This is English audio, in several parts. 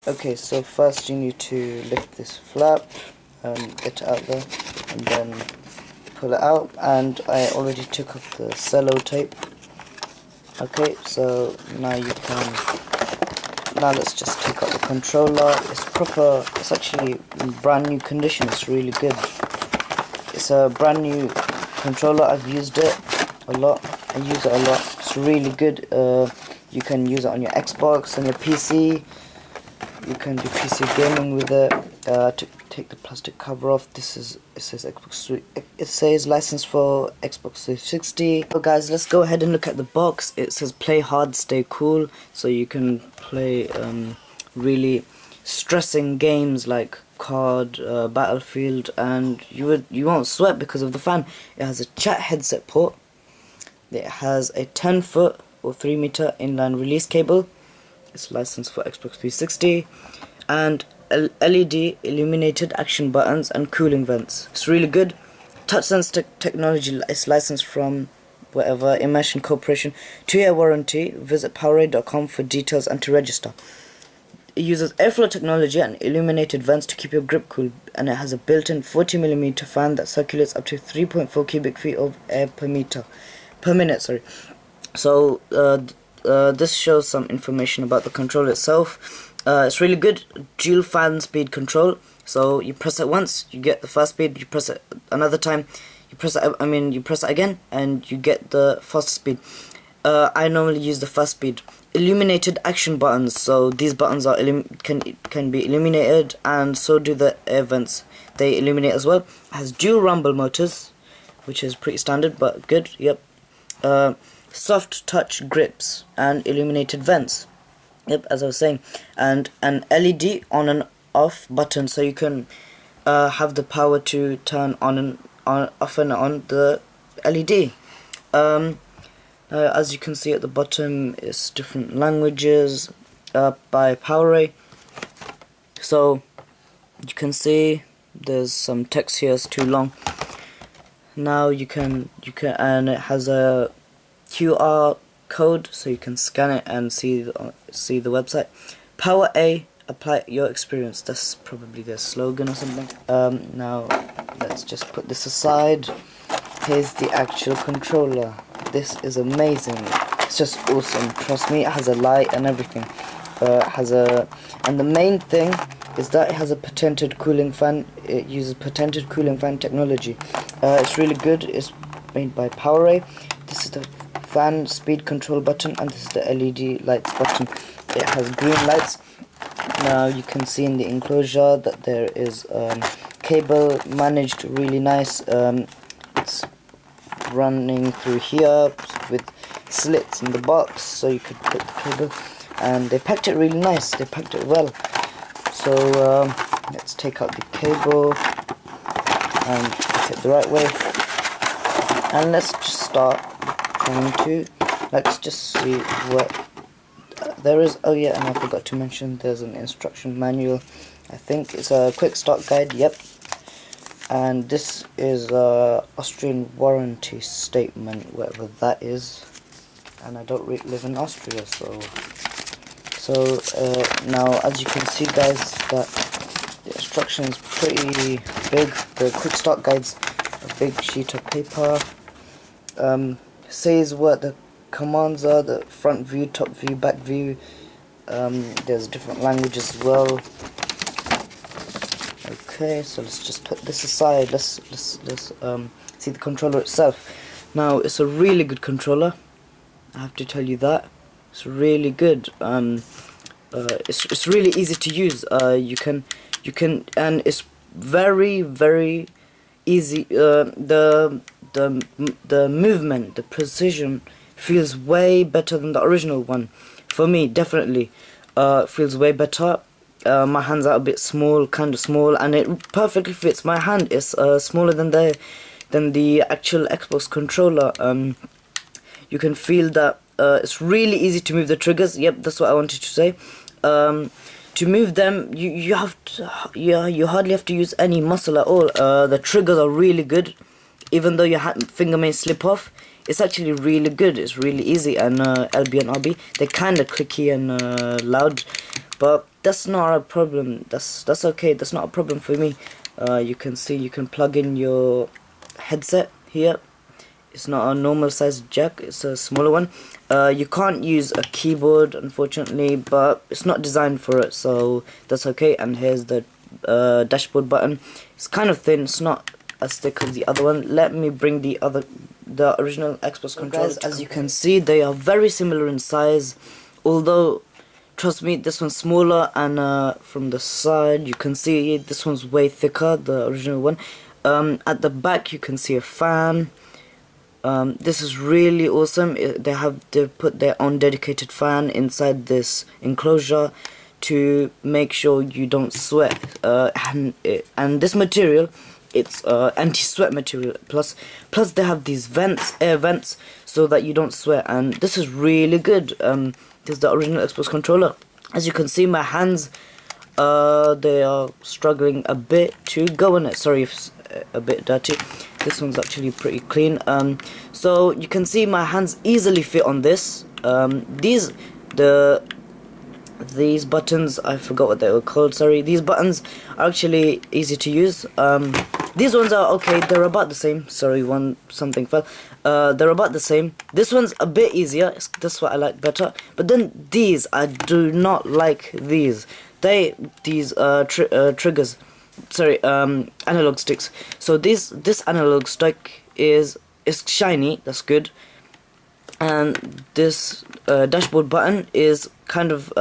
Okay, so first you need to lift this flap and get it out there, and then pull it out. And I already took off the cello tape. Okay, so now let's just take out the controller. It's actually in brand new condition. It's really good. It's a brand new controller. I've used it a lot. I use it a lot. It's really good. You can use it on your Xbox, on your PC. You can do PC gaming with it. To take the plastic cover off, it says Xbox. It says license for Xbox 360. So guys, let's go ahead and look at the box. It says play hard, stay cool. So you can play really stressing games like COD, Battlefield, and you won't sweat because of the fan. It has a chat headset port. It has a 10-foot or 3-meter inline release cable. It's licensed for Xbox 360, and LED illuminated action buttons and cooling vents. It's really good. TouchSense technology is licensed from whatever Immersion Corporation. 2-year warranty. Visit PowerA.com for details and to register. It uses Airflo technology and illuminated vents to keep your grip cool, and it has a built-in 40mm fan that circulates up to 3.4 cubic feet of air per minute. So this shows some information about the controller itself. It's really good. Dual fan speed control. So you press it once, you get the fast speed. You press it another time, you press it again, and you get the faster speed. I normally use the fast speed. Illuminated action buttons. So these buttons are can be illuminated, and so do the air vents. They illuminate as well. It has dual rumble motors, which is pretty standard but good. Yep. Soft touch grips and illuminated vents. Yep, as I was saying, and an LED on and off button, so you can have the power to turn off and on the LED. As you can see at the bottom, it's different languages by PowerA. So you can see there's some text here. It's too long. Now you can, and it has a QR code, so you can scan it and see the website. PowerA, apply your experience. That's probably their slogan or something. Now let's just put this aside. Here's the actual controller. This is amazing. It's just awesome. Trust me, it has a light and everything. And the main thing is that it has a patented cooling fan. It uses patented cooling fan technology. It's really good. It's made by PowerA. This is the fan speed control button, and this is the LED lights button. It has green lights. Now you can see in the enclosure that there is cable managed really nice. It's running through here with slits in the box, so you could put the cable, and they packed it really nice. They packed it well. So let's take out the cable and put it the right way, and let's just start trying to. Let's just see what there is. Oh yeah, and I forgot to mention there's an instruction manual. I think it's a quick start guide. Yep. And this is Austrian warranty statement, whatever that is. And I don't live in Austria, so now as you can see, guys, that the instruction is pretty big. The quick start guide's a big sheet of paper. Says what the commands are: the front view, top view, back view. There's different languages as well. Okay, so let's just put this aside. Let's see the controller itself. Now, it's a really good controller. I have to tell you that it's really good. It's really easy to use. You can, and it's very easy. The movement, the precision feels way better than the original one. For me, definitely, feels way better. My hands are a bit small, kind of small, and it perfectly fits my hand. It's smaller than the actual Xbox controller. You can feel that it's really easy to move the triggers. Yep, that's what I wanted to say. To move them, you hardly have to use any muscle at all. The triggers are really good, even though your finger may slip off. It's actually really good. It's really easy, and LB and RB, they're kind of clicky and loud. but that's not a problem. That's okay. That's not a problem for me. You can see you can plug in your headset here. It's not a normal size jack, it's a smaller one. You can't use a keyboard, unfortunately, but it's not designed for it, so that's okay. And here's the dashboard button. It's kind of thin, it's not as thick as the other one. Let me bring the original Xbox controllers. As you can see, they are very similar in size, although trust me, this one's smaller, and from the side you can see this one's way thicker, the original one. At the back you can see a fan. This is really awesome. They put their own dedicated fan inside this enclosure to make sure you don't sweat. And this material, it's anti-sweat material. Plus they have these vents, air vents, so that you don't sweat. And this is really good. This is the original Xbox controller. As you can see, my hands, they are struggling a bit to go in it. Sorry if it's a bit dirty. This one's actually pretty clean. So you can see my hands easily fit on this. These buttons, I forgot what they were called, sorry. These buttons are actually easy to use. These ones are okay, they're about the same. Sorry, something fell. They're about the same. This one's a bit easier, that's what I like better. But then these, I do not like these. These triggers. Sorry, analog sticks. So this analog stick is shiny, that's good. And this dashboard button is kind of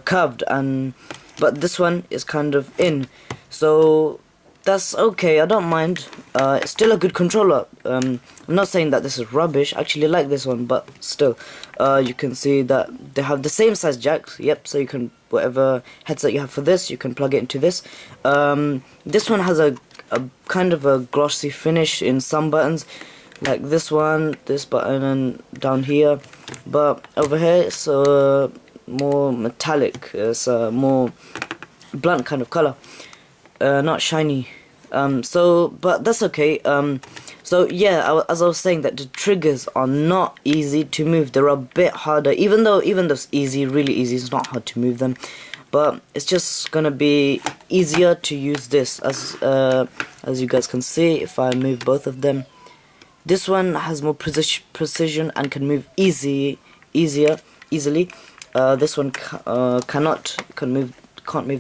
curved, but this one is kind of in. So that's okay, I don't mind. It's still a good controller. I'm not saying that this is rubbish. I actually like this one, but still, you can see that they have the same size jacks. Yep, so you can, whatever headset you have for this, you can plug it into this. This one has a kind of a glossy finish in some buttons, like this one, this button, and down here. But over here it's more metallic. It's a more blunt kind of color, not shiny. But that's okay. So yeah, as I was saying, that the triggers are not easy to move. They're a bit harder, even though it's easy, really easy. It's not hard to move them, but it's just gonna be easier to use this. As you guys can see, if I move both of them, this one has more precision and can move easily. This one can't move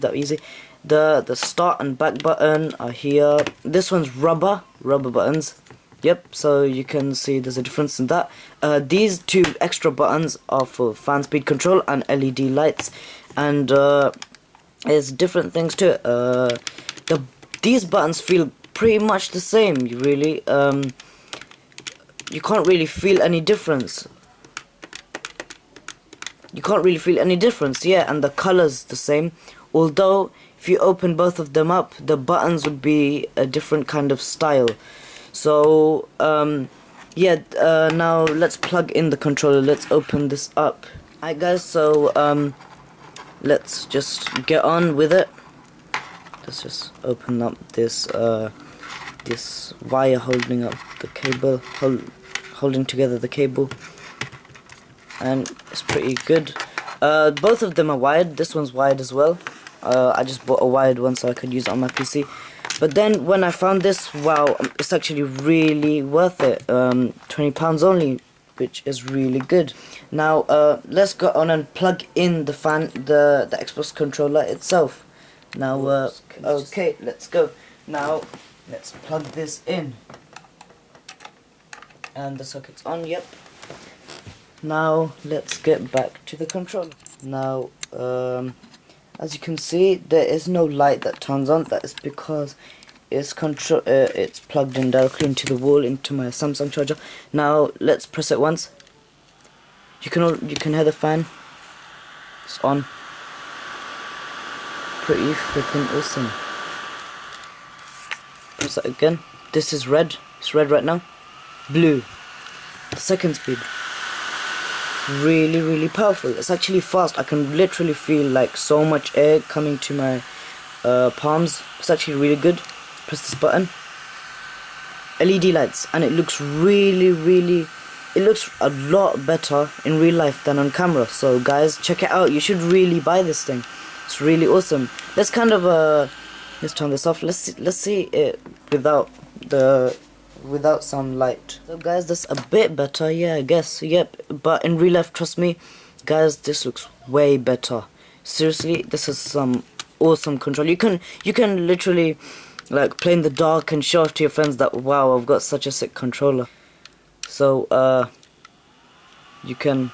that easy. The start and back button are here. This one's rubber buttons. Yep, so you can see there's a difference in that. These two extra buttons are for fan speed control and LED lights, and there's different things to it. These buttons feel pretty much the same, really. You can't really feel any difference. Yeah, and the color's the same. Although, if you open both of them up, the buttons would be a different kind of style. So, yeah, now let's plug in the controller. Let's open this up. Alright guys, so, let's just get on with it. Let's just open up this, this wire holding up the cable, holding together the cable. And it's pretty good. Both of them are wired. This one's wired as well. I just bought a wired one so I could use it on my PC. But then when I found this, wow, it's actually really worth it. £20 only, which is really good. Now let's go on and plug in the Xbox controller itself. Now okay, let's go. Now let's plug this in. And the socket's on, yep. Now let's get back to the controller. Now as you can see, there is no light that turns on. That is because it's plugged in directly into the wall, into my Samsung charger. Now let's press it once. You can hear the fan. It's on. Pretty freaking awesome. Press it again. This is red. It's red right now. Blue. The second speed. Really powerful. It's actually fast. I can literally feel like so much air coming to my palms. It's actually really good. Press this button. LED lights, and it looks it looks a lot better in real life than on camera. So guys, check it out. You should really buy this thing. It's really awesome. Let's kind of let's turn this off. Let's see it without some light. So guys, that's a bit better, yeah, I guess. Yep, but in real life, trust me guys, this looks way better. Seriously, this is some awesome control. You can literally like play in the dark and show off to your friends that wow, I've got such a sick controller. So you can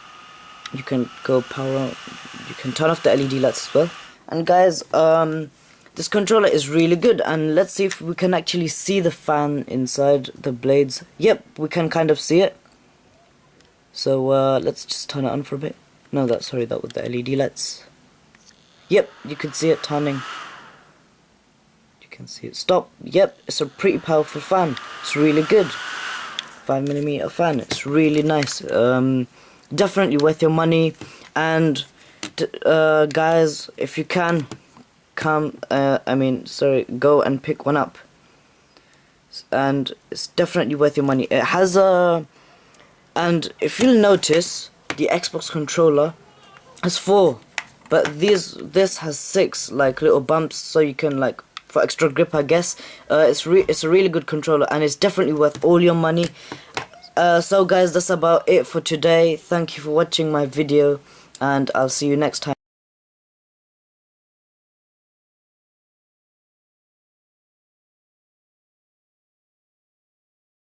go power, you can turn off the LED lights as well. And guys, this controller is really good, and let's see if we can actually see the fan inside the blades. Yep, we can kind of see it. So let's just turn it on for a bit. No, that was the LED lights. Yep, you can see it turning. You can see it stop. Yep, it's a pretty powerful fan. It's really good. 5mm fan. It's really nice. Definitely worth your money. And guys, if you can, go and pick one up. And it's definitely worth your money. It has a, and if you'll notice, the Xbox controller has 4. But this has 6 like little bumps, so you can like for extra grip, I guess. It's a really good controller, and it's definitely worth all your money. So guys, that's about it for today. Thank you for watching my video, and I'll see you next time.